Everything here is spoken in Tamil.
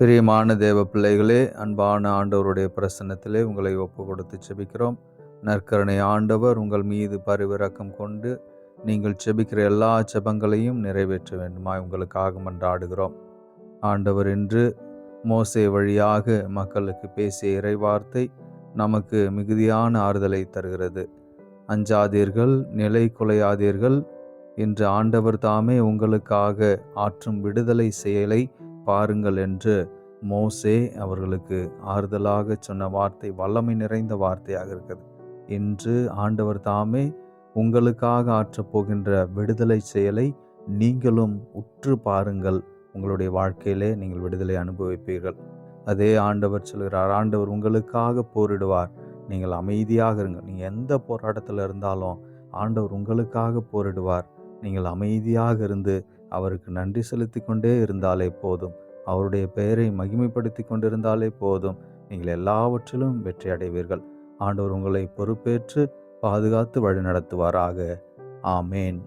பிரியமான தேவ பிள்ளைகளே, அன்பான ஆண்டவருடைய பிரசன்னத்திலே உங்களை ஒப்பு கொடுத்து செபிக்கிறோம். நற்கருணை ஆண்டவர் உங்கள் மீது பரிவிரக்கம் கொண்டு நீங்கள் செபிக்கிற எல்லா செபங்களையும் நிறைவேற்ற வேண்டுமாய் உங்களுக்காக மன்றாடுகிறோம். ஆண்டவர் இன்று மோசே வழியாக மக்களுக்கு பேசிய இறைவார்த்தை நமக்கு மிகுதியான ஆறுதலை தருகிறது. அஞ்சாதீர்கள், நிலை குலையாதீர்கள். இன்று ஆண்டவர் தாமே உங்களுக்காக ஆற்றும் விடுதலை செயலை பாருங்கள் என்று மோசே அவர்களுக்கு ஆறுதலாக சொன்ன வார்த்தை வல்லமை நிறைந்த வார்த்தையாக இருக்கிறது. இன்று ஆண்டவர் தாமே உங்களுக்காக ஆற்றப் போகின்ற விடுதலை செயலை நீங்களும் உற்று பாருங்கள். உங்களுடைய வாழ்க்கையிலே நீங்கள் விடுதலை அனுபவிப்பீர்கள். அதே ஆண்டவர் சொல்கிறார், ஆண்டவர் உங்களுக்காக போரிடுவார், நீங்கள் அமைதியாக இருங்கள். நீங்கள் எந்த போராட்டத்தில் இருந்தாலும் ஆண்டவர் உங்களுக்காக போரிடுவார். நீங்கள் அமைதியாக இருந்து அவருக்கு நன்றி செலுத்தி கொண்டே இருந்தாலே போதும். அவருடைய பெயரை மகிமைப்படுத்தி கொண்டிருந்தாலே போதும். நீங்கள் எல்லாவற்றிலும் வெற்றி அடைவீர்கள். ஆண்டவர் உங்களை பொறுப்பேற்று பாதுகாத்து வழி நடத்துவாராக. ஆமேன்.